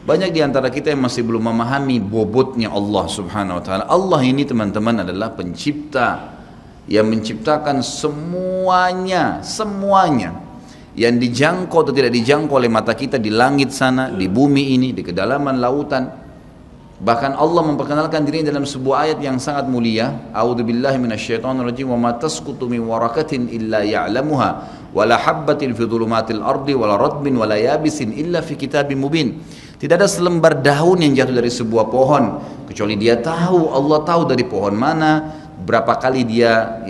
Banyak di antara kita yang masih belum memahami bobotnya Allah Subhanahu wa taala. Allah ini teman-teman adalah pencipta yang menciptakan semuanya, semuanya yang dijangkau atau tidak dijangkau oleh mata kita di langit sana, di bumi ini, di kedalaman lautan. Bahkan Allah memperkenalkan dirinya dalam sebuah ayat yang sangat mulia. A'udzubillahi minasyaitonirrajim. Wa ma tasqutu min waraqatin illa ya'lamuha wa la habbatin fi dhulumatil ardi wa la ratbin wa la yabisin illa fi kitabim mubin. Tidak ada selembar daun yang jatuh dari sebuah pohon kecuali dia tahu, Allah tahu dari pohon mana, berapa kali dia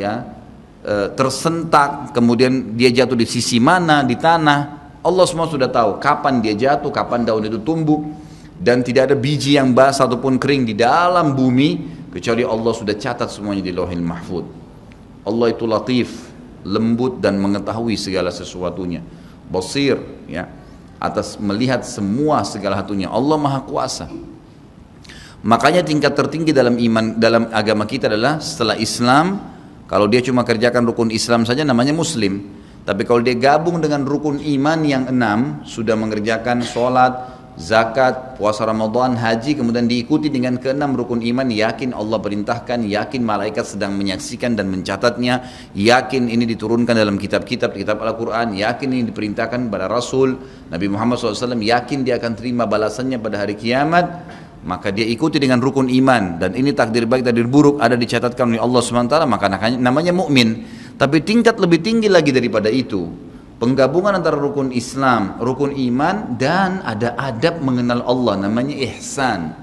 tersentak, kemudian dia jatuh di sisi mana di tanah. Allah semua sudah tahu kapan dia jatuh, kapan daun itu tumbuh, dan tidak ada biji yang basah ataupun kering di dalam bumi kecuali Allah sudah catat semuanya di Lauhil Mahfuz. Allah itu latif, lembut dan mengetahui segala sesuatunya. Basir, ya, atas melihat semua segala satunya. Allah Maha Kuasa. Makanya tingkat tertinggi dalam iman, dalam agama kita adalah setelah Islam, kalau dia cuma kerjakan rukun Islam saja namanya Muslim. Tapi kalau dia gabung dengan rukun iman yang 6, sudah mengerjakan sholat, zakat, puasa Ramadan, haji, kemudian diikuti dengan ke-6 rukun iman, yakin Allah perintahkan, yakin malaikat sedang menyaksikan dan mencatatnya, yakin ini diturunkan dalam kitab-kitab Al-Quran, yakin ini diperintahkan pada Rasul Nabi Muhammad SAW, yakin dia akan terima balasannya pada hari kiamat, maka dia ikuti dengan rukun iman, dan ini takdir baik takdir buruk ada dicatatkan oleh Allah SWT, maka namanya mukmin. Tapi tingkat lebih tinggi lagi daripada itu, penggabungan antara rukun Islam, rukun iman, dan ada adab mengenal Allah, namanya ihsan.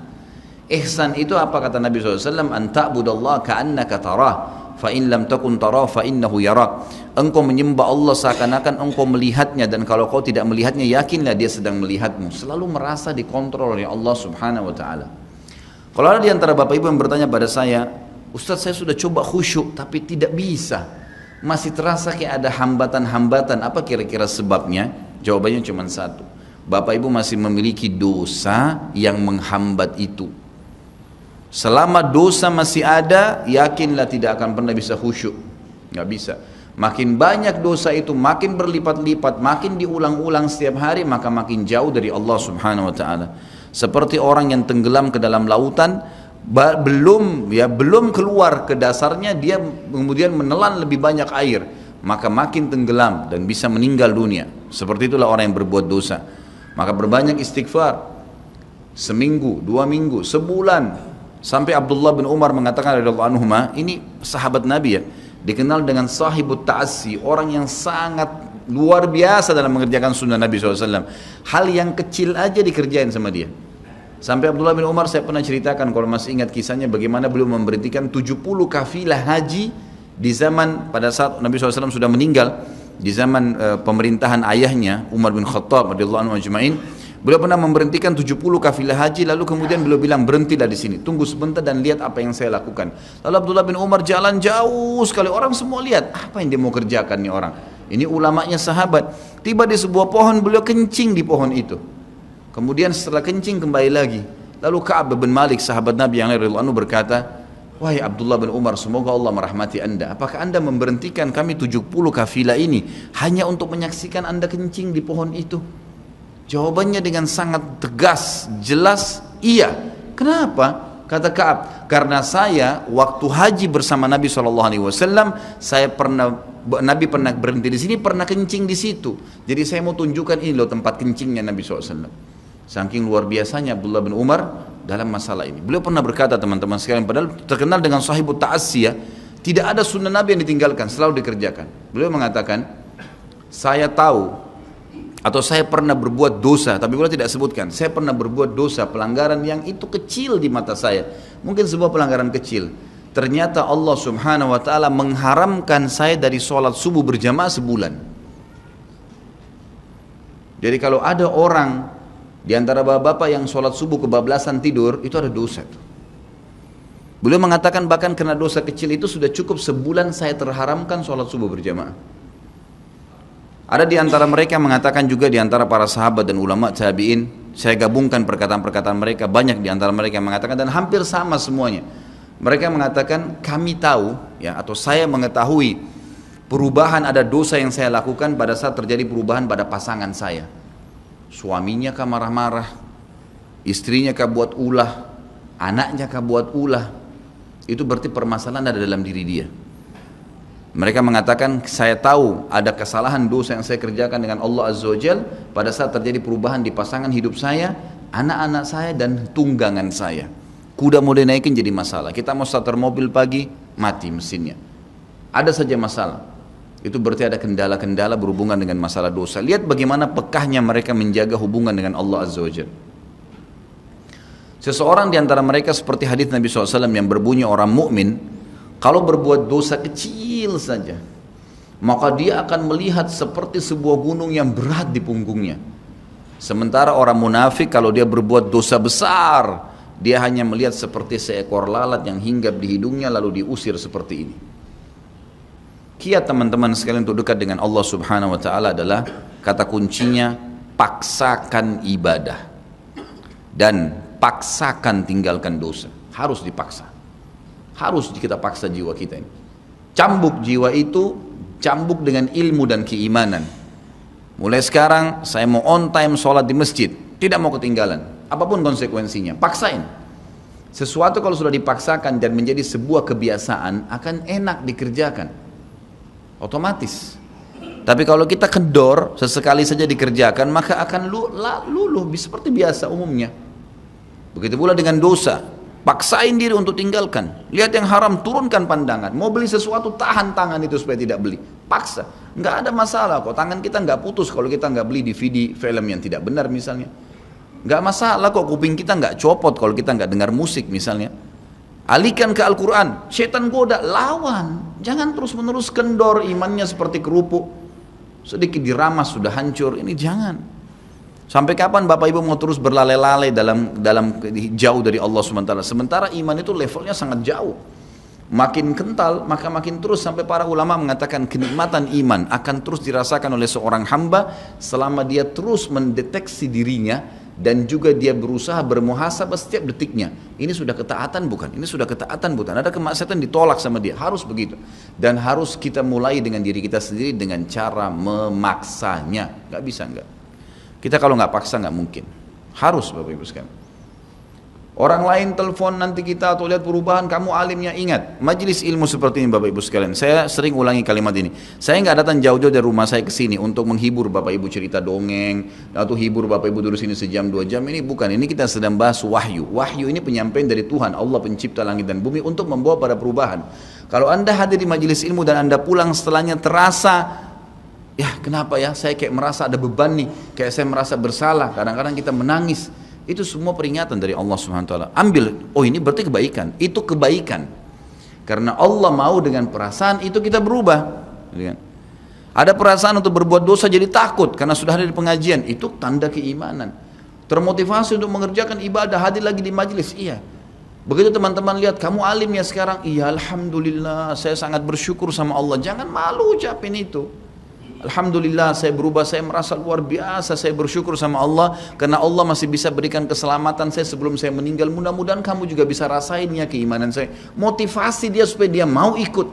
Ihsan itu apa kata Nabi SAW? An ta'budallaha ka'annaka tarah, fa in lam takun tarah fa innahu yarak. Engkau menyembah Allah seakan-akan engkau melihatnya, dan kalau kau tidak melihatnya, yakinlah dia sedang melihatmu. Selalu merasa dikontrol oleh Allah Subhanahu wa ta'ala. Kalau ada di antara bapak ibu yang bertanya pada saya, Ustaz, saya sudah coba khusyuk tapi tidak bisa, masih terasa kayak ada hambatan-hambatan, apa kira-kira sebabnya? Jawabannya cuma satu, bapak ibu masih memiliki dosa yang menghambat itu. Selama dosa masih ada, yakinlah tidak akan pernah bisa khusyuk, nggak bisa. Makin banyak dosa itu, makin berlipat-lipat, makin diulang-ulang setiap hari, maka makin jauh dari Allah Subhanahu wa ta'ala. Seperti orang yang tenggelam ke dalam lautan, belum keluar ke dasarnya, dia kemudian menelan lebih banyak air, maka makin tenggelam dan bisa meninggal dunia. Seperti itulah orang yang berbuat dosa. Maka berbanyak istighfar, seminggu, 2 minggu, sebulan. Sampai Abdullah bin Umar mengatakan radhiyallahu anhuma, ini sahabat Nabi ya, dikenal dengan sahibut ta'assi, orang yang sangat luar biasa dalam mengerjakan sunnah Nabi SAW. Hal yang kecil aja dikerjain sama dia. Sampai Abdullah bin Umar, saya pernah ceritakan kalau masih ingat kisahnya, bagaimana beliau memberhentikan 70 kafilah haji di zaman pada saat Nabi SAW sudah meninggal, di zaman pemerintahan ayahnya Umar bin Khattab radhiyallahu anhu ajma'in. Beliau pernah memberhentikan 70 kafilah haji, lalu kemudian beliau bilang, berhentilah di sini, tunggu sebentar dan lihat apa yang saya lakukan. Lalu Abdullah bin Umar jalan jauh sekali, orang semua lihat apa yang dia mau kerjakan nih orang. Ini ulamanya sahabat. Tiba di sebuah pohon, beliau kencing di pohon itu. Kemudian setelah kencing kembali lagi. Lalu Ka'ab bin Malik sahabat Nabi yang radhiyallahu anhu berkata, wahai Abdullah bin Umar, semoga Allah merahmati anda. Apakah anda memberhentikan kami 70 kafilah ini hanya untuk menyaksikan anda kencing di pohon itu? Jawabannya dengan sangat tegas, jelas, iya. Kenapa? Kata Ka'ab, karena saya waktu haji bersama Nabi SAW, Nabi pernah berhenti di sini, pernah kencing di situ. Jadi saya mau tunjukkan ini loh tempat kencingnya Nabi SAW. Saking luar biasanya Abdullah bin Umar dalam masalah ini. Beliau pernah berkata, teman-teman sekalian, padahal terkenal dengan sahibut ta'assi ya, tidak ada sunnah Nabi yang ditinggalkan, selalu dikerjakan. Beliau mengatakan, saya tahu atau saya pernah berbuat dosa, tapi beliau tidak sebutkan, saya pernah berbuat dosa, pelanggaran yang itu kecil di mata saya, mungkin sebuah pelanggaran kecil. Ternyata Allah Subhanahu wa ta'ala mengharamkan saya dari sholat subuh berjamaah sebulan. Jadi kalau ada orang di antara bapak-bapak yang sholat subuh kebablasan tidur, itu ada dosa. Beliau mengatakan bahkan karena dosa kecil itu sudah cukup sebulan saya terharamkan sholat subuh berjamaah. Ada di antara mereka mengatakan juga, di antara para sahabat dan ulama tabi'in, saya gabungkan perkataan-perkataan mereka, banyak di antara mereka yang mengatakan, dan hampir sama semuanya. Mereka mengatakan, kami tahu ya, atau saya mengetahui Perubahan ada dosa yang saya lakukan pada saat terjadi perubahan pada pasangan saya. Suaminya kah marah-marah, istrinya kah buat ulah, anaknya kah buat ulah. Itu berarti permasalahan ada dalam diri dia. Mereka mengatakan, saya tahu ada kesalahan dosa yang saya kerjakan dengan Allah Azza wa Jal pada saat terjadi perubahan di pasangan hidup saya, anak-anak saya dan tunggangan saya. Kuda mau dinaikin jadi masalah. Kita mau starter mobil pagi, mati mesinnya. Ada saja masalah. Itu berarti ada kendala-kendala berhubungan dengan masalah dosa. Lihat bagaimana pekahnya mereka menjaga hubungan dengan Allah Azza wa Jalla. Seseorang di antara mereka seperti hadis Nabi SAW yang berbunyi, orang mukmin kalau berbuat dosa kecil saja, maka dia akan melihat seperti sebuah gunung yang berat di punggungnya. Sementara orang munafik kalau dia berbuat dosa besar, dia hanya melihat seperti seekor lalat yang hinggap di hidungnya lalu diusir seperti ini. Kiat teman-teman sekalian untuk dekat dengan Allah Subhanahu wa Ta'ala adalah kata kuncinya paksakan ibadah dan paksakan tinggalkan dosa. Harus dipaksa, harus kita paksa jiwa kita ini. Cambuk jiwa itu, cambuk dengan ilmu dan keimanan. Mulai sekarang saya mau on time sholat di masjid, tidak mau ketinggalan apapun konsekuensinya, paksain. Sesuatu kalau sudah dipaksakan dan menjadi sebuah kebiasaan akan enak dikerjakan otomatis. Tapi kalau kita kendor, sesekali saja dikerjakan, maka akan luluh seperti biasa umumnya. Begitu pula dengan dosa, paksain diri untuk tinggalkan. Lihat yang haram, turunkan pandangan. Mau beli sesuatu, tahan tangan itu supaya tidak beli. Paksa, nggak ada masalah kok. Tangan kita nggak putus kalau kita nggak beli DVD film yang tidak benar misalnya. Nggak masalah kok, kuping kita nggak copot kalau kita nggak dengar musik misalnya. Alihkan ke Al-Quran, setan goda, lawan. Jangan terus-menerus kendor, imannya seperti kerupuk. Sedikit diramas sudah hancur, ini jangan. Sampai kapan Bapak Ibu mau terus berlale-lale dalam jauh dari Allah SWT? Sementara iman itu levelnya sangat jauh. Makin kental, maka makin terus, sampai para ulama mengatakan kenikmatan iman akan terus dirasakan oleh seorang hamba selama dia terus mendeteksi dirinya dan juga dia berusaha bermuhasabah setiap detiknya. Ini sudah ketaatan bukan? Ini sudah ketaatan bukan? Ada kemaksiatan ditolak sama dia, harus begitu. Dan harus kita mulai dengan diri kita sendiri dengan cara memaksanya. Gak bisa enggak. Kita kalau nggak paksa nggak mungkin. Harus Bapak Ibu sekalian. Orang lain telepon nanti kita atau lihat perubahan, kamu alimnya, ingat majelis ilmu seperti ini Bapak Ibu sekalian. Saya sering ulangi kalimat ini. Saya nggak datang jauh-jauh dari rumah saya ke sini untuk menghibur Bapak Ibu cerita dongeng atau hibur Bapak Ibu duduk sini sejam 2 jam. Ini bukan, ini kita sedang bahas wahyu. Wahyu ini penyampaian dari Tuhan, Allah pencipta langit dan bumi untuk membawa pada perubahan. Kalau Anda hadir di majelis ilmu dan Anda pulang setelahnya terasa, ya kenapa ya saya kayak merasa ada beban nih, kayak saya merasa bersalah, kadang-kadang kita menangis. Itu semua peringatan dari Allah Subhanahu wa Ta'ala. Ambil, oh ini berarti kebaikan. Itu kebaikan. Karena Allah mau dengan perasaan itu kita berubah. Ada perasaan untuk berbuat dosa jadi takut karena sudah hadir di pengajian. Itu tanda keimanan. Termotivasi untuk mengerjakan ibadah, hadir lagi di majelis. Iya. Begitu teman-teman lihat, kamu alim ya sekarang. Iya, Alhamdulillah, saya sangat bersyukur sama Allah. Jangan malu ucapin itu. Alhamdulillah saya berubah, saya merasa luar biasa, saya bersyukur sama Allah karena Allah masih bisa berikan keselamatan saya sebelum saya meninggal. Mudah-mudahan kamu juga bisa rasainnya keimanan saya. Motivasi dia supaya dia mau ikut.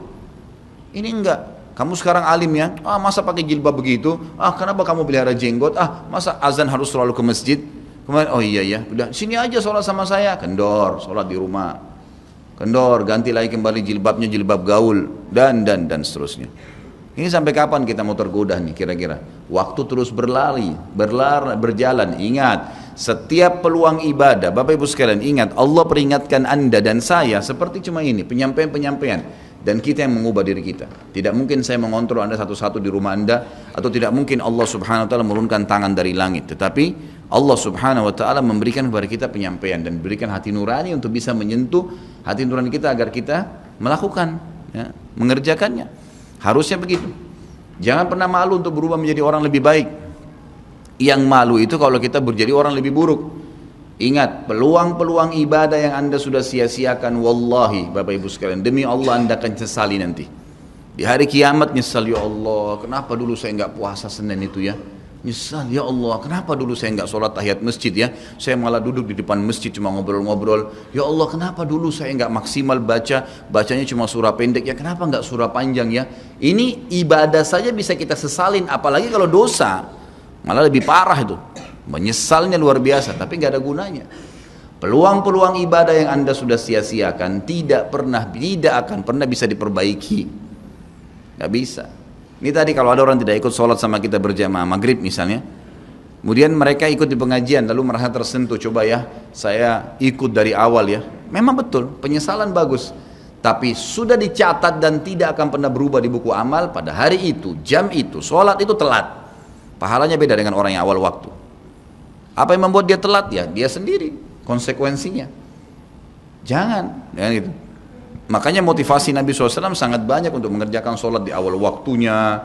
Ini enggak, kamu sekarang alim ya, masa pakai jilbab begitu, kenapa kamu pelihara jenggot, masa azan harus selalu ke masjid. Kemarin, oh iya ya, udah sini aja sholat sama saya, kendor, sholat di rumah, kendor, ganti lagi kembali jilbabnya jilbab gaul dan seterusnya. Ini sampai kapan kita mau tergoda nih kira-kira? Waktu terus berjalan. Ingat, setiap peluang ibadah, Bapak Ibu sekalian ingat, Allah peringatkan Anda dan saya seperti cuma ini, penyampaian. Dan kita yang mengubah diri kita. Tidak mungkin saya mengontrol Anda satu-satu di rumah Anda, atau tidak mungkin Allah Subhanahu wa Ta'ala menurunkan tangan dari langit. Tetapi Allah Subhanahu wa Ta'ala memberikan kepada kita penyampaian dan berikan hati nurani untuk bisa menyentuh hati nurani kita agar kita melakukan, ya, mengerjakannya. Harusnya begitu. Jangan pernah malu untuk berubah menjadi orang lebih baik. Yang malu itu kalau kita menjadi orang lebih buruk. Ingat, peluang-peluang ibadah yang Anda sudah sia-siakan, wallahi Bapak Ibu sekalian, demi Allah Anda akan sesali nanti. Di hari kiamat nyesal, ya Allah, kenapa dulu saya nggak puasa Senin itu ya? Nyesal, ya Allah, kenapa dulu saya nggak sholat tahiyat masjid ya? Saya malah duduk di depan masjid cuma ngobrol-ngobrol. Ya Allah, kenapa dulu saya nggak maksimal bacanya cuma surah pendek ya? Kenapa nggak surah panjang ya? Ini ibadah saja bisa kita sesalin, apalagi kalau dosa, malah lebih parah itu. Menyesalnya luar biasa, tapi nggak ada gunanya. Peluang-peluang ibadah yang Anda sudah sia-siakan tidak akan pernah bisa diperbaiki. Nggak bisa. Ini tadi kalau ada orang tidak ikut sholat sama kita berjamaah maghrib misalnya, kemudian mereka ikut di pengajian lalu merasa tersentuh, coba ya saya ikut dari awal ya, memang betul penyesalan bagus, tapi sudah dicatat dan tidak akan pernah berubah di buku amal. Pada hari itu, jam itu, sholat itu telat, pahalanya beda dengan orang yang awal waktu. Apa yang membuat dia telat? Ya dia sendiri, konsekuensinya. Jangan gitu. Makanya motivasi Nabi SAW sangat banyak untuk mengerjakan sholat di awal waktunya,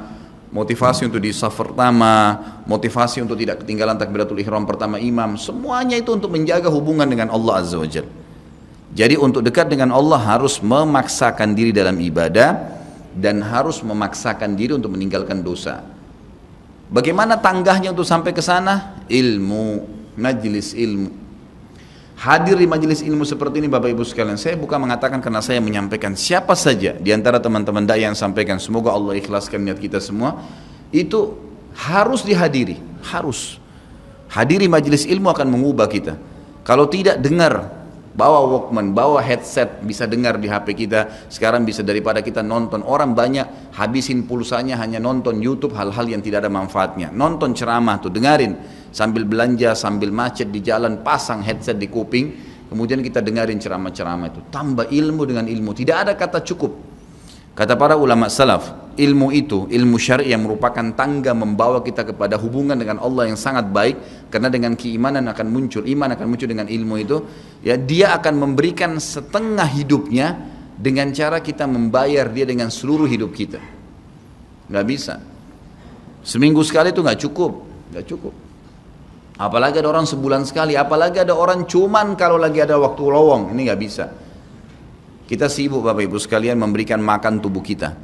motivasi untuk di saf pertama, motivasi untuk tidak ketinggalan takbiratul ihram pertama imam, semuanya itu untuk menjaga hubungan dengan Allah Azza wa Jalla. Jadi untuk dekat dengan Allah harus memaksakan diri dalam ibadah dan harus memaksakan diri untuk meninggalkan dosa. Bagaimana tangganya untuk sampai ke sana? Ilmu, majlis ilmu. Hadir di majelis ilmu seperti ini Bapak Ibu sekalian, saya bukan mengatakan karena saya menyampaikan, siapa saja di antara teman-teman dai yang sampaikan, semoga Allah ikhlaskan niat kita semua, itu harus dihadiri, harus. Hadiri majelis ilmu akan mengubah kita. Kalau tidak, dengar, bawa Walkman, bawa headset, bisa dengar di HP kita. Sekarang bisa daripada kita nonton, orang banyak habisin pulsanya hanya nonton YouTube hal-hal yang tidak ada manfaatnya. Nonton ceramah tuh, dengarin. Sambil belanja, sambil macet di jalan, pasang headset di kuping, kemudian kita dengarin ceramah-ceramah itu. Tambah ilmu dengan ilmu, tidak ada kata cukup. Kata para ulama salaf, ilmu itu, ilmu syar'i yang merupakan tangga membawa kita kepada hubungan dengan Allah yang sangat baik, karena dengan keimanan akan muncul, iman akan muncul dengan ilmu itu, ya dia akan memberikan setengah hidupnya dengan cara kita membayar dia dengan seluruh hidup kita. Nggak bisa. Seminggu sekali itu nggak cukup. Apalagi ada orang sebulan sekali, apalagi ada orang cuman kalau lagi ada waktu lowong, ini nggak bisa. Kita sibuk Bapak Ibu sekalian memberikan makan tubuh kita,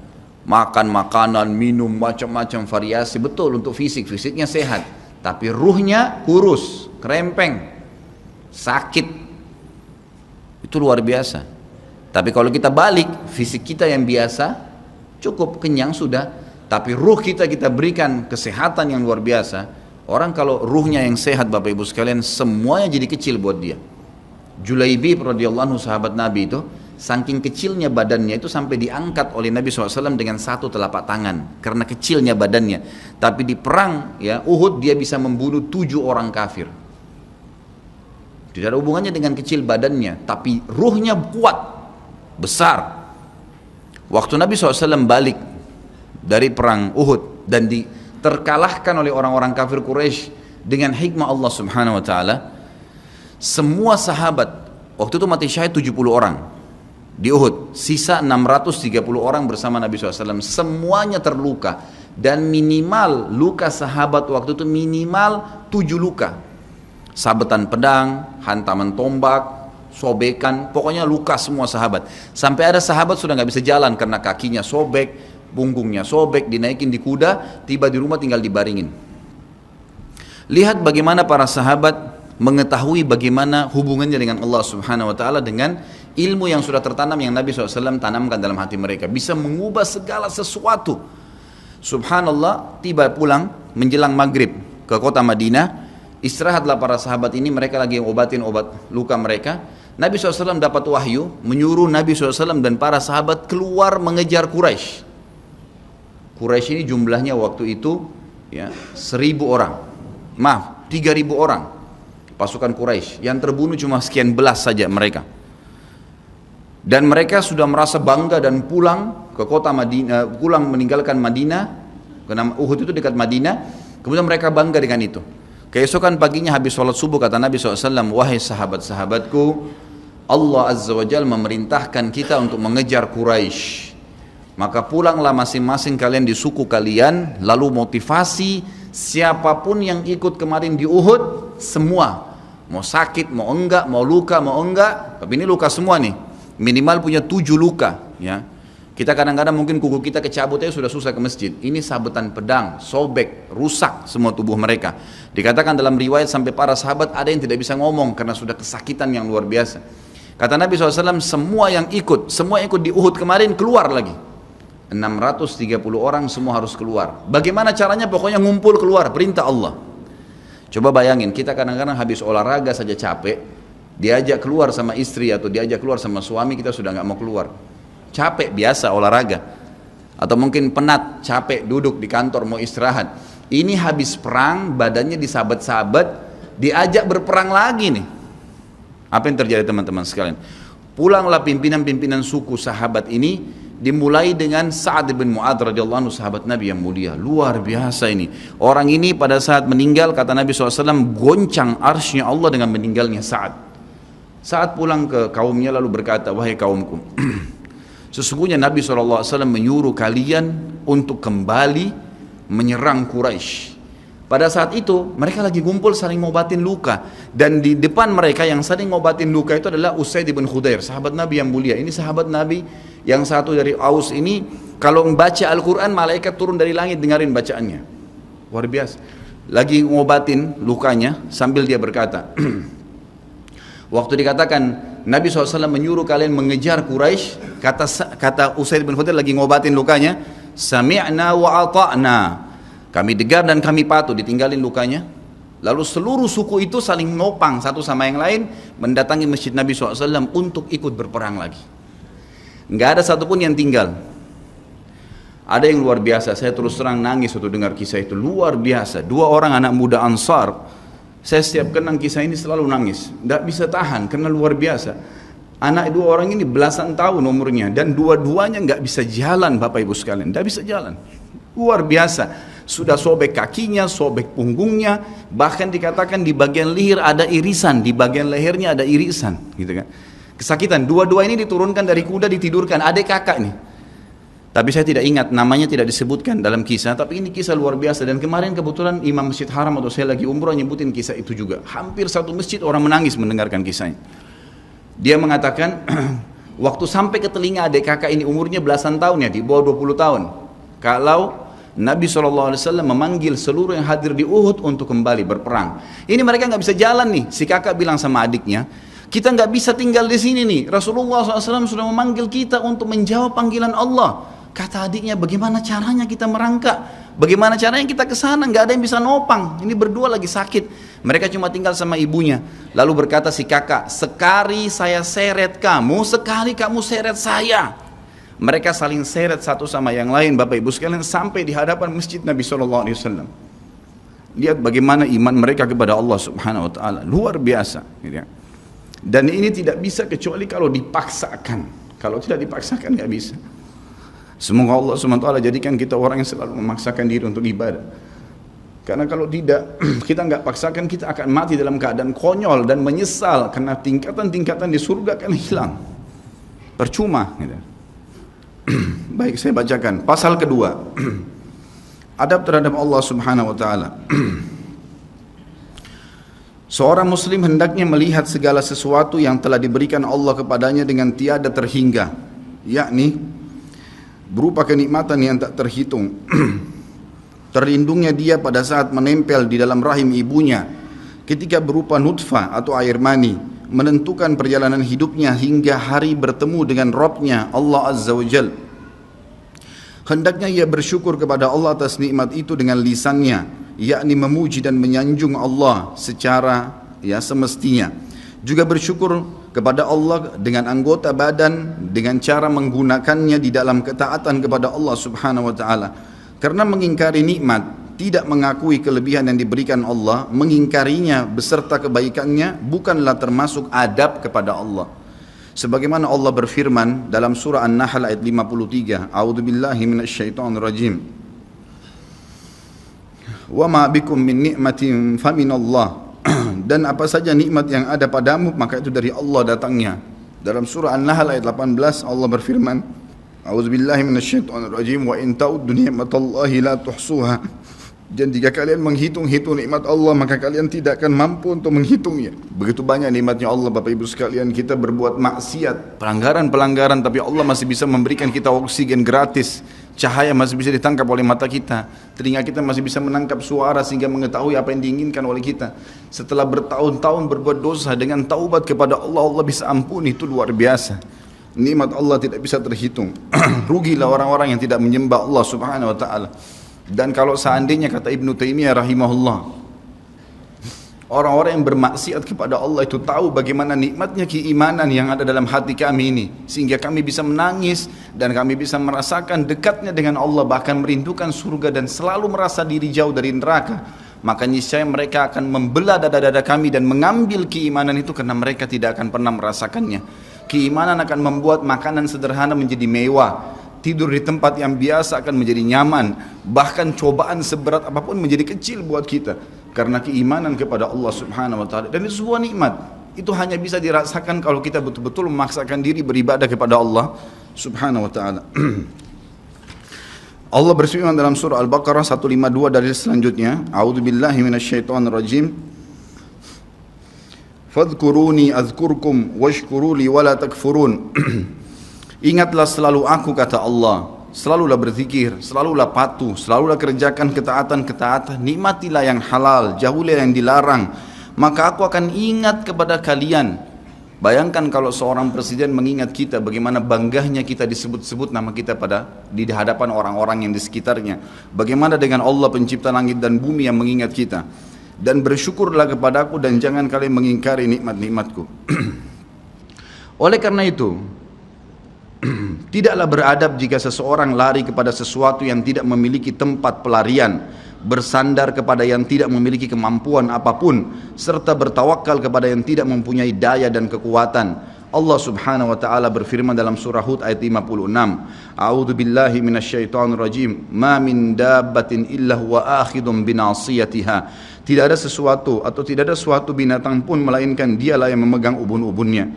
makan makanan, minum macam-macam variasi, betul untuk fisiknya sehat, tapi ruhnya kurus, kerempeng, sakit, itu luar biasa. Tapi kalau kita balik, fisik kita yang biasa cukup kenyang sudah, tapi ruh kita berikan kesehatan yang luar biasa. Orang kalau ruhnya yang sehat Bapak Ibu sekalian, semuanya jadi kecil buat dia. Julaibib radhiyallahu anhu sahabat Nabi itu, saking kecilnya badannya itu sampai diangkat oleh Nabi SAW dengan satu telapak tangan karena kecilnya badannya. Tapi di perang ya Uhud dia bisa membunuh 7 orang kafir. Tidak ada hubungannya dengan kecil badannya, tapi ruhnya kuat, besar. Waktu Nabi SAW balik dari perang Uhud dan terkalahkan oleh orang-orang kafir Quraisy dengan hikmah Allah Subhanahu wa taala, semua sahabat waktu itu mati syahid 70 orang di Uhud, sisa 630 orang bersama Nabi SAW, semuanya terluka, dan minimal luka sahabat waktu itu minimal 7 luka, sabetan pedang, hantaman tombak, sobekan, pokoknya luka semua sahabat. Sampai ada sahabat sudah nggak bisa jalan karena kakinya sobek, punggungnya sobek, dinaikin di kuda, tiba di rumah tinggal dibaringin. Lihat bagaimana para sahabat mengetahui bagaimana hubungannya dengan Allah Subhanahu wa taala dengan ilmu yang sudah tertanam yang Nabi SAW tanamkan dalam hati mereka, bisa mengubah segala sesuatu. Subhanallah, tiba pulang menjelang maghrib ke kota Madinah, istirahatlah para sahabat ini, mereka lagi obatin obat luka mereka. Nabi SAW dapat wahyu menyuruh Nabi SAW dan para sahabat keluar mengejar Quraisy. Quraisy ini jumlahnya waktu itu ya 1.000 orang, 3.000 orang pasukan Quraisy, yang terbunuh cuma sekian belas saja mereka. Dan mereka sudah merasa bangga dan pulang ke kota Madinah, pulang meninggalkan Madinah, karena Uhud itu dekat Madinah. Kemudian mereka bangga dengan itu. Keesokan paginya habis sholat subuh kata Nabi SAW, wahai sahabat-sahabatku, Allah Azza wa Jalla memerintahkan kita untuk mengejar Quraisy. Maka pulanglah masing-masing kalian di suku kalian, lalu motivasi siapapun yang ikut kemarin di Uhud, semua, mau sakit, mau enggak, mau luka, mau enggak, tapi ini luka semua nih, minimal punya 7 luka, ya, Kita kadang-kadang mungkin kuku kita kecabut aja sudah susah ke masjid. Ini sabetan pedang, sobek, rusak semua tubuh mereka. Dikatakan dalam riwayat sampai para sahabat ada yang tidak bisa ngomong karena sudah kesakitan yang luar biasa. Kata Nabi SAW, semua yang ikut di Uhud kemarin keluar lagi. 630 orang semua harus keluar. Bagaimana caranya? Pokoknya ngumpul keluar, perintah Allah. Coba bayangin, kita kadang-kadang habis olahraga saja capek, diajak keluar sama istri atau diajak keluar sama suami, kita sudah nggak mau keluar. Capek biasa olahraga, atau mungkin penat, capek duduk di kantor mau istirahat. Ini habis perang, badannya disabet-sabet, diajak berperang lagi nih. Apa yang terjadi teman-teman sekalian? Pulanglah pimpinan-pimpinan suku sahabat ini, dimulai dengan Sa'ad bin Mu'adz radhiyallahu anhu, sahabat Nabi yang mulia. Luar biasa ini. Orang ini pada saat meninggal, kata Nabi SAW, goncang arsy-Nya Allah dengan meninggalnya Sa'ad. Saat pulang ke kaumnya lalu berkata, wahai kaumku, sesungguhnya Nabi SAW menyuruh kalian untuk kembali menyerang Quraisy. Pada saat itu mereka lagi kumpul saling ngobatin luka, dan di depan mereka yang saling ngobatin luka itu adalah Usaid bin Khudair, sahabat Nabi yang mulia. Ini sahabat Nabi yang satu dari Aus ini, kalau membaca Al-Quran malaikat turun dari langit dengarin bacaannya. Luar biasa. Lagi ngobatin lukanya sambil dia berkata, waktu dikatakan Nabi SAW menyuruh kalian mengejar Quraisy, kata Usaid bin Khudair lagi ngobatin lukanya, sami'na wa ata'na, kami dengar dan kami patuh, ditinggalin lukanya. Lalu seluruh suku itu saling nopang satu sama yang lain, mendatangi masjid Nabi SAW untuk ikut berperang lagi. Nggak ada satupun yang tinggal. Ada yang luar biasa, saya terus terang nangis waktu dengar kisah itu, luar biasa. 2 orang anak muda Ansar, saya setiap kenang kisah ini selalu nangis, tidak bisa tahan karena luar biasa. Anak 2 orang ini belasan tahun umurnya, dan dua-duanya nggak bisa jalan, Bapak Ibu sekalian, tidak bisa jalan. Luar biasa, sudah sobek kakinya, sobek punggungnya, bahkan dikatakan di bagian leher ada irisan, di bagian lehernya ada irisan, gitu kan. Kesakitan. Dua-dua ini diturunkan dari kuda, ditidurkan, adik kakak nih. Tapi saya tidak ingat, namanya tidak disebutkan dalam kisah, tapi ini kisah luar biasa. Dan kemarin kebetulan Imam Masjid Haram atau saya lagi umroh nyebutin kisah itu juga. Hampir satu masjid orang menangis mendengarkan kisahnya. Dia mengatakan, waktu sampai ke telinga adik kakak ini umurnya belasan tahun ya, di bawah 20 tahun. Kalau Nabi SAW memanggil seluruh yang hadir di Uhud untuk kembali berperang. Ini mereka nggak bisa jalan nih. Si kakak bilang sama adiknya, kita nggak bisa tinggal di sini nih. Rasulullah SAW sudah memanggil kita untuk menjawab panggilan Allah. Kata adiknya, bagaimana caranya kita merangkak? Bagaimana caranya kita ke sana? Nggak ada yang bisa nopang. Ini berdua lagi sakit. Mereka cuma tinggal sama ibunya. Lalu berkata si kakak, sekali saya seret kamu, sekali kamu seret saya. Mereka saling seret satu sama yang lain, Bapak Ibu sekalian, sampai di hadapan masjid Nabi SAW. Lihat bagaimana iman mereka kepada Allah Subhanahu Wa Taala, luar biasa. Dan ini tidak bisa kecuali kalau dipaksakan. Kalau tidak dipaksakan nggak bisa. Semoga Allah SWT jadikan kita orang yang selalu memaksakan diri untuk ibadah. Karena kalau tidak, kita nggak paksakan, kita akan mati dalam keadaan konyol dan menyesal, karena tingkatan-tingkatan di surga akan hilang. Percuma. Gitu. Baik, saya bacakan pasal kedua. Adab terhadap Allah Subhanahu Wa Taala. Seorang muslim hendaknya melihat segala sesuatu yang telah diberikan Allah kepadanya dengan tiada terhingga, yakni berupa kenikmatan yang tak terhitung. Terlindungnya dia pada saat menempel di dalam rahim ibunya, ketika berupa nutfah atau air mani, menentukan perjalanan hidupnya hingga hari bertemu dengan Rabb-nya Allah Azza wa Jal. Hendaknya ia bersyukur kepada Allah atas nikmat itu dengan lisannya, yakni memuji dan menyanjung Allah secara semestinya. Juga bersyukur kepada Allah dengan anggota badan, dengan cara menggunakannya di dalam ketaatan kepada Allah Subhanahu Wa Taala. Karena mengingkari nikmat, tidak mengakui kelebihan yang diberikan Allah, mengingkarinya beserta kebaikannya, bukanlah termasuk adab kepada Allah. Sebagaimana Allah berfirman dalam surah An-Nahl ayat 53, A'udzubillahi minasyaitonirrajim. Wa ma bikum min ni'matin faminallah. Dan apa saja nikmat yang ada padamu, maka itu dari Allah datangnya. Dalam surah An-Nahl ayat 18 Allah berfirman, A'udzubillahi minasyaitonirrajim, wa in ta'uddu ni'matallahi la tuhsuha. Dan jika kalian menghitung-hitung nikmat Allah, maka kalian tidak akan mampu untuk menghitungnya. Begitu banyak nikmatnya Allah Bapak Ibu sekalian, kita berbuat maksiat, pelanggaran-pelanggaran, tapi Allah masih bisa memberikan kita oksigen gratis, cahaya masih bisa ditangkap oleh mata kita, telinga kita masih bisa menangkap suara sehingga mengetahui apa yang diinginkan oleh kita. Setelah bertahun-tahun berbuat dosa, dengan taubat kepada Allah, Allah bisa ampuni. Itu luar biasa. Nikmat Allah tidak bisa terhitung. Rugilah orang-orang yang tidak menyembah Allah Subhanahu wa taala. Dan kalau seandainya, kata Ibnu Taimiyah rahimahullah, orang-orang yang bermaksiat kepada Allah itu tahu bagaimana nikmatnya keimanan yang ada dalam hati kami ini, sehingga kami bisa menangis dan kami bisa merasakan dekatnya dengan Allah, bahkan merindukan surga dan selalu merasa diri jauh dari neraka, maka niscaya mereka akan membelah dada-dada kami dan mengambil keimanan itu, karena mereka tidak akan pernah merasakannya. Keimanan akan membuat makanan sederhana menjadi mewah, tidur di tempat yang biasa akan menjadi nyaman, bahkan cobaan seberat apapun menjadi kecil buat kita, karena keimanan kepada Allah Subhanahu wa taala. Dan itu sebuah nikmat. Itu hanya bisa dirasakan kalau kita betul-betul memaksakan diri beribadah kepada Allah Subhanahu wa taala. Allah berfirman dalam surah Al-Baqarah 152 dari selanjutnya, A'udzubillahi minasyaitonirrajim. Fadhkuruni azkurkum washkuruli wala takfurun. Ingatlah selalu aku, kata Allah, selalulah berzikir, selalulah patuh, selalulah kerjakan ketaatan-ketaatan, nikmatilah yang halal, jauhilah yang dilarang, maka aku akan ingat kepada kalian. Bayangkan kalau seorang presiden mengingat kita, bagaimana bangganya kita disebut-sebut nama kita di hadapan orang-orang yang di sekitarnya. Bagaimana dengan Allah pencipta langit dan bumi yang mengingat kita. Dan bersyukurlah kepadaku dan jangan kalian mengingkari nikmat-nikmatku. Oleh karena itu, tidaklah beradab jika seseorang lari kepada sesuatu yang tidak memiliki tempat pelarian, bersandar kepada yang tidak memiliki kemampuan apapun, serta bertawakal kepada yang tidak mempunyai daya dan kekuatan. Allah Subhanahu wa taala berfirman dalam surah Hud ayat 56, A'udzu billahi minasyaitonir rajim, ma min dabbatin illa huwa akhidun binasiyatiha. Tidak ada sesuatu atau tidak ada suatu binatang pun melainkan dialah yang memegang ubun-ubunnya.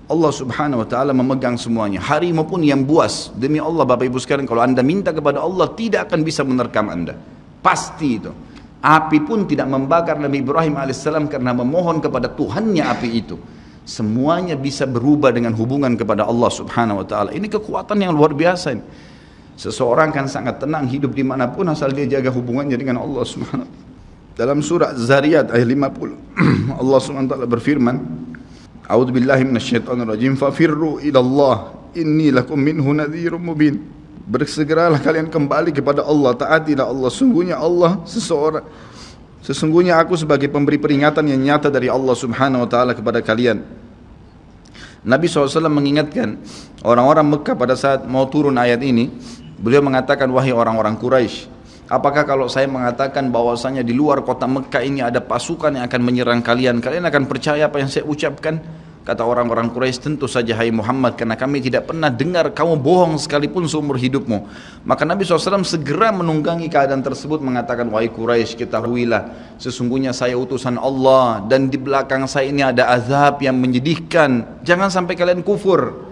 Allah Subhanahu wa taala memegang semuanya. Harimau pun yang buas. Demi Allah Bapak Ibu sekalian, kalau Anda minta kepada Allah, tidak akan bisa menerkam Anda. Pasti itu. Api pun tidak membakar Nabi Ibrahim alaihissalam karena memohon kepada Tuhannya api itu. Semuanya bisa berubah dengan hubungan kepada Allah Subhanahu wa taala. Ini kekuatan yang luar biasa ini. Seseorang kan sangat tenang hidup dimanapun asal dia jaga hubungannya dengan Allah Subhanahu wa taala. Dalam surah Zariyat ayat 50 Allah Subhanahu wa taala berfirman, A'udzu billahi minasyaitonir rajim, fafirru ila Allah inni lakum minhu nadhirum mubin. Bersegeralah kalian kembali kepada Allah, taatilah Allah, sesungguhnya aku sebagai pemberi peringatan yang nyata dari Allah Subhanahu wa taala kepada kalian. Nabi SAW mengingatkan orang-orang Mekah pada saat mau turun ayat ini. Beliau mengatakan, wahai orang-orang Quraisy, apakah kalau saya mengatakan bahwasanya di luar kota Mekah ini ada pasukan yang akan menyerang kalian, kalian akan percaya apa yang saya ucapkan? Kata orang-orang Quraisy, tentu saja hai Muhammad, karena kami tidak pernah dengar kamu bohong sekalipun seumur hidupmu. Maka Nabi SAW segera menunggangi keadaan tersebut, mengatakan, wahai Quraisy, ketahuilah sesungguhnya saya utusan Allah dan di belakang saya ini ada azab yang menyedihkan, jangan sampai kalian kufur.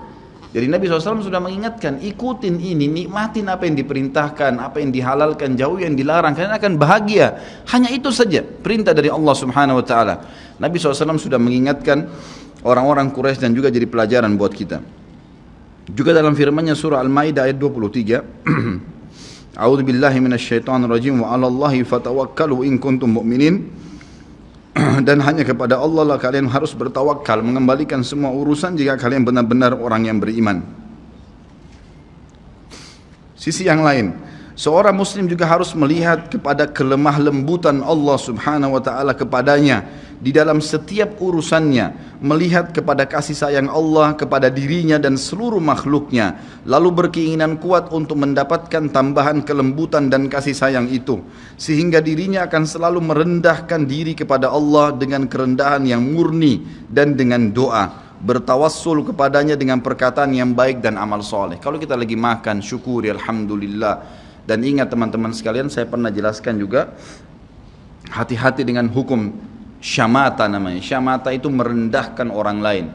Jadi Nabi SAW sudah mengingatkan, ikutin ini, nikmatin apa yang diperintahkan, apa yang dihalalkan, jauh yang dilarang, kalian akan bahagia. Hanya itu saja perintah dari Allah Subhanahu wa taala. Nabi SAW sudah mengingatkan orang-orang Quraisy dan juga jadi pelajaran buat kita. Juga dalam firman-Nya surah Al-Maidah ayat 23, A'udzu billahi minasyaitonir rajim wa 'alallahi fatawakkalu in kuntum mu'minin. Dan hanya kepada Allah lah kalian harus bertawakal, mengembalikan semua urusan jika kalian benar-benar orang yang beriman. Sisi yang lain, seorang muslim juga harus melihat kepada kelemah lembutan Allah Subhanahu wa taala kepadanya di dalam setiap urusannya, melihat kepada kasih sayang Allah kepada dirinya dan seluruh makhluknya, lalu berkeinginan kuat untuk mendapatkan tambahan kelembutan dan kasih sayang itu, sehingga dirinya akan selalu merendahkan diri kepada Allah dengan kerendahan yang murni dan dengan doa, bertawassul kepadanya dengan perkataan yang baik dan amal soleh. Kalau kita lagi makan, syukuri alhamdulillah. Dan ingat teman-teman sekalian, saya pernah jelaskan juga, hati-hati dengan hukum syamata namanya. Syamata itu merendahkan orang lain.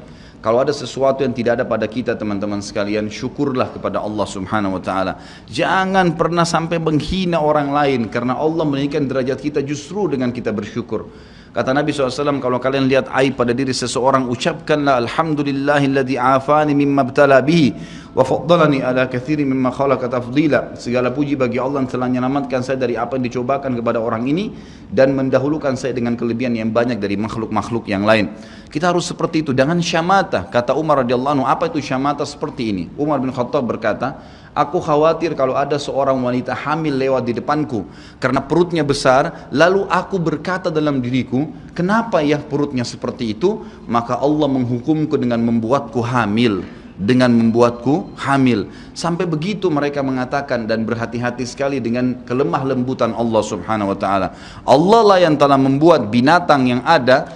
Kalau ada sesuatu yang tidak ada pada kita teman-teman sekalian, syukurlah kepada Allah Subhanahu wa taala. Jangan pernah sampai menghina orang lain, karena Allah meninggikan derajat kita justru dengan kita bersyukur. Kata Nabi SAW, kalau kalian lihat aib pada diri seseorang, ucapkanlah alhamdulillahilladzi afani mimma btala bihi wa faddalani ala katsirin mimma khalaqa tafdila. Segala puji bagi Allah yang telah menyelamatkan saya dari apa yang dicobakan kepada orang ini dan mendahulukan saya dengan kelebihan yang banyak dari makhluk-makhluk yang lain. Kita harus seperti itu, jangan syamata. Kata Umar radhiyallahu anhu, apa itu syamata seperti ini? Umar bin Khattab berkata, aku khawatir kalau ada seorang wanita hamil lewat di depanku karena perutnya besar, lalu aku berkata dalam diriku, kenapa ya perutnya seperti itu? Maka Allah menghukumku dengan membuatku hamil. Sampai begitu mereka mengatakan, dan berhati-hati sekali dengan kelemah lembutan Allah Subhanahu wa taala. Allah lah yang telah membuat binatang yang ada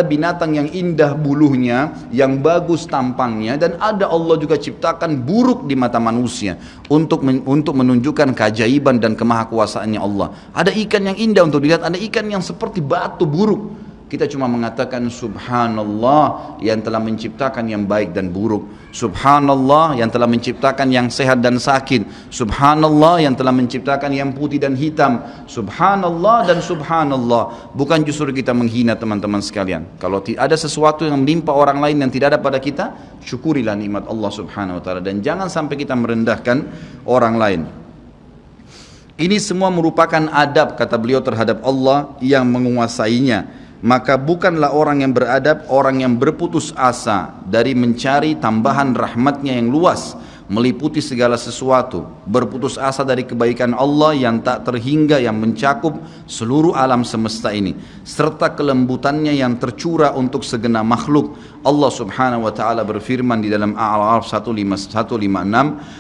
binatang yang indah bulunya, yang bagus tampangnya, dan ada Allah juga ciptakan buruk di mata manusia untuk menunjukkan keajaiban dan kemahakuasaannya Allah. Ada ikan yang indah untuk dilihat, ada ikan yang seperti batu buruk. Kita cuma mengatakan subhanallah yang telah menciptakan yang baik dan buruk. Subhanallah yang telah menciptakan yang sehat dan sakit. Subhanallah yang telah menciptakan yang putih dan hitam. Subhanallah dan subhanallah. Bukan justru kita menghina teman-teman sekalian. Kalau ada sesuatu yang menimpa orang lain yang tidak ada pada kita, syukurilah nikmat Allah Subhanahu wa taala, dan jangan sampai kita merendahkan orang lain. Ini semua merupakan adab, kata beliau, terhadap Allah yang menguasainya. Maka bukanlah orang yang beradab orang yang berputus asa dari mencari tambahan rahmatnya yang luas, meliputi segala sesuatu, berputus asa dari kebaikan Allah yang tak terhingga, yang mencakup seluruh alam semesta ini, serta kelembutannya yang tercurah untuk segenap makhluk. Allah Subhanahu wa taala berfirman di dalam A'raf 156,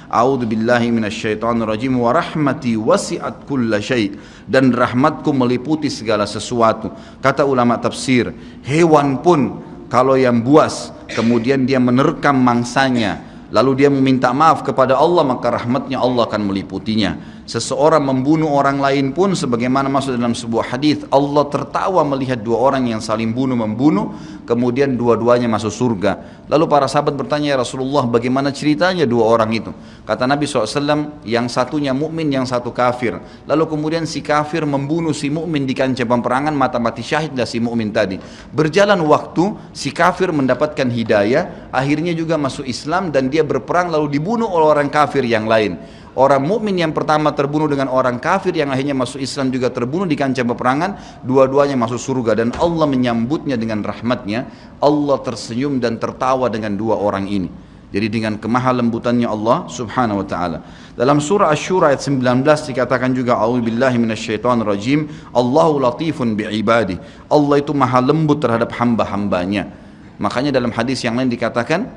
A'udzu billahi minasyaitonir rajim, wa rahmati wasi'at kulla syai', dan rahmatku meliputi segala sesuatu. Kata ulama tafsir, hewan pun kalau yang buas kemudian dia menerkam mangsanya, lalu dia meminta maaf kepada Allah, maka rahmatnya Allah akan meliputinya. Seseorang membunuh orang lain pun, sebagaimana masuk dalam sebuah hadis, Allah tertawa melihat dua orang yang saling membunuh, kemudian dua-duanya masuk surga. Lalu para sahabat bertanya, ya Rasulullah, bagaimana ceritanya dua orang itu? Kata Nabi SAW, yang satunya mukmin, yang satu kafir. Lalu kemudian si kafir membunuh si mukmin di kancah peperangan, mati syahidlah si mukmin tadi. Berjalan waktu, si kafir mendapatkan hidayah, akhirnya juga masuk Islam, dan dia berperang lalu dibunuh oleh orang kafir yang lain. Orang mukmin yang pertama terbunuh dengan orang kafir yang akhirnya masuk Islam juga terbunuh di kancah peperangan, dua-duanya masuk surga, dan Allah menyambutnya dengan rahmatnya. Allah tersenyum dan tertawa dengan dua orang ini. Jadi dengan kemahalembutannya Allah Subhanahu wa taala. Dalam surah Asy-Syura ayat 19 dikatakan juga, a'udzubillahi minasyaitonirrajim, Allahu latifun bi'ibadi. Allah itu maha lembut terhadap hamba-hambanya. Makanya dalam hadis yang lain dikatakan,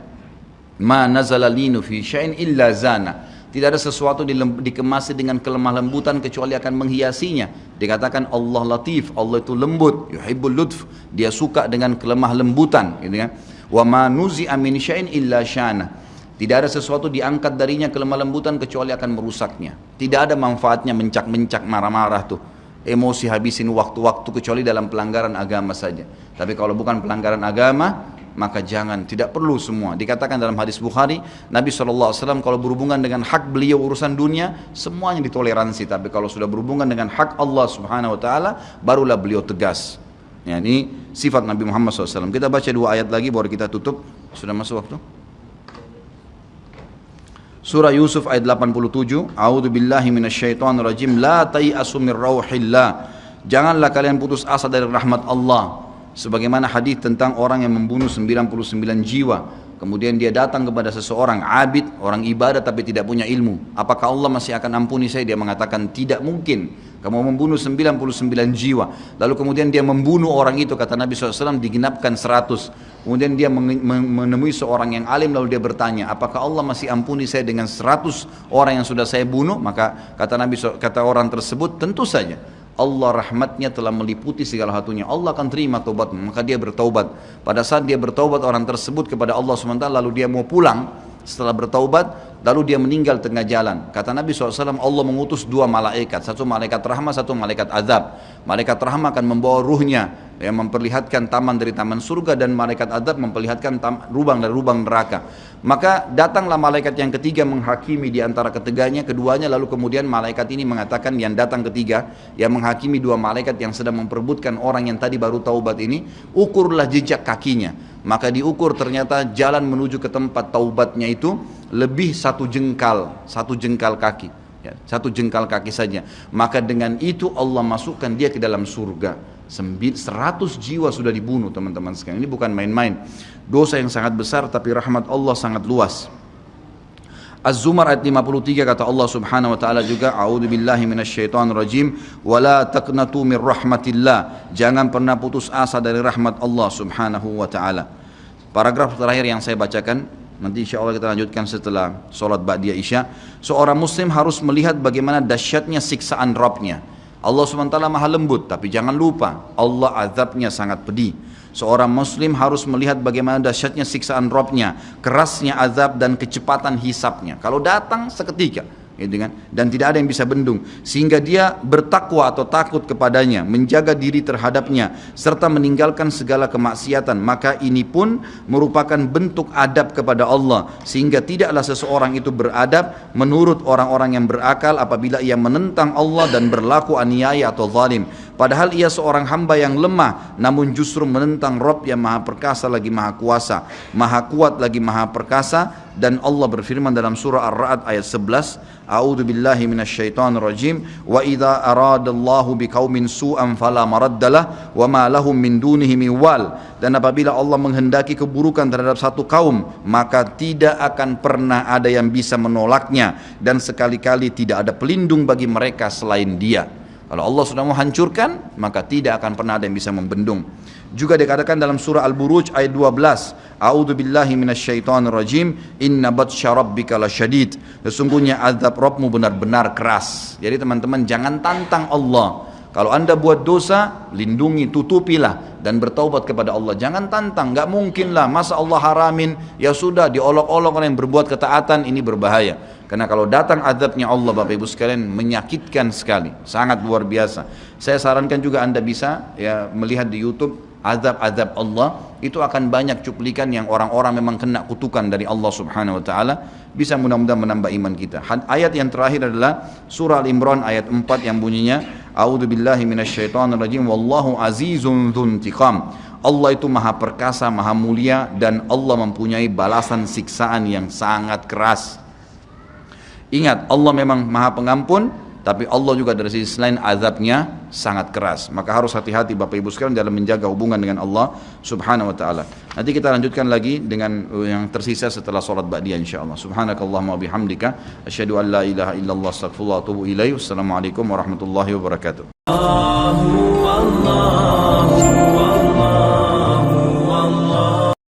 ma nazala linu fi syai'in illa zana. Tidak ada sesuatu dikemasi dengan kelemah lembutan kecuali akan menghiasinya. Dikatakan Allah latif, Allah itu lembut, yuhibbul lutf, dia suka dengan kelemah lembutan, gitu kan. Wa ma nuzi'a min syai'in illa syana. Tidak ada sesuatu diangkat darinya kelemah lembutan kecuali akan merusaknya. Tidak ada manfaatnya mencak-mencak, marah-marah tuh. Emosi habisin waktu-waktu kecuali dalam pelanggaran agama saja. Tapi kalau bukan pelanggaran agama, maka jangan, tidak perlu semua. Dikatakan dalam hadis Bukhari, Nabi SAW kalau berhubungan dengan hak beliau urusan dunia, semuanya ditoleransi. Tapi kalau sudah berhubungan dengan hak Allah Subhanahu wa taala, barulah beliau tegas. Ya, ini sifat Nabi Muhammad SAW. Kita baca dua ayat lagi baru kita tutup. Sudah masuk waktu? Surah Yusuf ayat 87, A'udzu billahi minasyaitonir rajim, la tai'asu mir rauhillah. Janganlah kalian putus asa dari rahmat Allah. Sebagaimana hadis tentang orang yang membunuh 99 jiwa, kemudian dia datang kepada seseorang abid, orang ibadah tapi tidak punya ilmu. Apakah Allah masih akan ampuni saya? Dia mengatakan tidak mungkin. Kamu membunuh 99 jiwa. Lalu kemudian dia membunuh orang itu, kata Nabi SAW, digenapkan 100. Kemudian dia menemui seorang yang alim, lalu dia bertanya, apakah Allah masih ampuni saya dengan 100 orang yang sudah saya bunuh? Maka kata orang tersebut, tentu saja. Allah rahmatnya telah meliputi segala satunya. Allah akan terima taubatmu, maka dia bertaubat. Pada saat dia bertaubat orang tersebut kepada Allah SWT, lalu dia mau pulang setelah bertaubat, lalu dia meninggal tengah jalan. Kata Nabi SAW, Allah mengutus dua malaikat, satu malaikat rahmah, satu malaikat azab. Malaikat rahmah akan membawa ruhnya yang memperlihatkan taman dari taman surga, dan malaikat azab memperlihatkan lubang dari lubang neraka. Maka datanglah malaikat yang ketiga menghakimi di antara keduanya, lalu kemudian malaikat ini mengatakan, yang datang ketiga yang menghakimi dua malaikat yang sedang memperebutkan orang yang tadi baru taubat ini, ukurlah jejak kakinya. Maka diukur, ternyata jalan menuju ke tempat taubatnya itu lebih satu jengkal kaki, ya, satu jengkal kaki saja. Maka dengan itu Allah masukkan dia ke dalam surga. 100 jiwa sudah dibunuh, teman-teman sekalian. Ini bukan main-main, dosa yang sangat besar, tapi rahmat Allah sangat luas. Az-Zumar ayat 53 kata Allah Subhanahu wa taala juga, a'udzubillahi minasyaitonir rajim, wala taqnatu mir rahmatillah. Jangan pernah putus asa dari rahmat Allah Subhanahu wa taala. Paragraf terakhir yang saya bacakan, nanti insya Allah kita lanjutkan setelah sholat ba'diyah isya. Seorang muslim harus melihat bagaimana dahsyatnya siksaan Rabbnya. Allah SWT maha lembut, tapi jangan lupa Allah azabnya sangat pedih. Seorang muslim harus melihat bagaimana dahsyatnya siksaan Rabbnya, kerasnya azab dan kecepatan hisabnya. Kalau datang seketika, gitu kan? Dan tidak ada yang bisa bendung, sehingga dia bertakwa atau takut kepadanya, menjaga diri terhadapnya, serta meninggalkan segala kemaksiatan. Maka ini pun merupakan bentuk adab kepada Allah, sehingga tidaklah seseorang itu beradab menurut orang-orang yang berakal apabila ia menentang Allah dan berlaku aniaya atau zalim. Padahal ia seorang hamba yang lemah, namun justru menentang Rabb yang maha perkasa lagi maha kuasa, maha kuat lagi maha perkasa. Dan Allah berfirman dalam surah Ar-Ra'd ayat 11, A'udzu billahi minasyaitonir rajim, wa idza aradallahu biqaumin su'an fala maraddalah wa ma lahum min dunihi min wal. Dan apabila Allah menghendaki keburukan terhadap satu kaum, maka tidak akan pernah ada yang bisa menolaknya, dan sekali-kali tidak ada pelindung bagi mereka selain Dia. Kalau Allah sudah mau hancurkan, maka tidak akan pernah ada yang bisa membendung. Juga dikatakan dalam surah Al-Buruj ayat 12, A'udzu billahi minasyaitonir rajim, inna batsya rabbika lasyadid. Sesungguhnya azab Rabbmu benar-benar keras. Jadi teman-teman, jangan tantang Allah. Kalau anda buat dosa, lindungi, tutupilah dan bertaubat kepada Allah. Jangan tantang, nggak mungkin lah, masa Allah haramin, ya sudah diolok-olok orang yang berbuat ketaatan, ini berbahaya. Karena kalau datang azabnya Allah, Bapak Ibu sekalian, menyakitkan sekali, sangat luar biasa. Saya sarankan juga anda bisa ya melihat di YouTube azab-azab Allah, itu akan banyak cuplikan yang orang-orang memang kena kutukan dari Allah Subhanahu wa taala. Bisa mudah-mudahan menambah iman kita. Ayat yang terakhir adalah surah Al-Imran ayat 4 yang bunyinya, A'udzu billahi minasyaitonir rajim, wallahu azizun dzuntiqam. Allah itu maha perkasa, maha mulia, dan Allah mempunyai balasan siksaan yang sangat keras. Ingat, Allah memang maha pengampun, tapi Allah juga dari sisi lain azabnya sangat keras. Maka harus hati-hati Bapak Ibu sekalian dalam menjaga hubungan dengan Allah Subhanahu wa taala. Nanti kita lanjutkan lagi dengan yang tersisa setelah salat ba'diyah insyaallah. Subhanakallahumma bihamdika asyhadu an la ilaha illallah astaghfirullah wa atubu ilaih. Wassalamualaikum warahmatullahi wabarakatuh.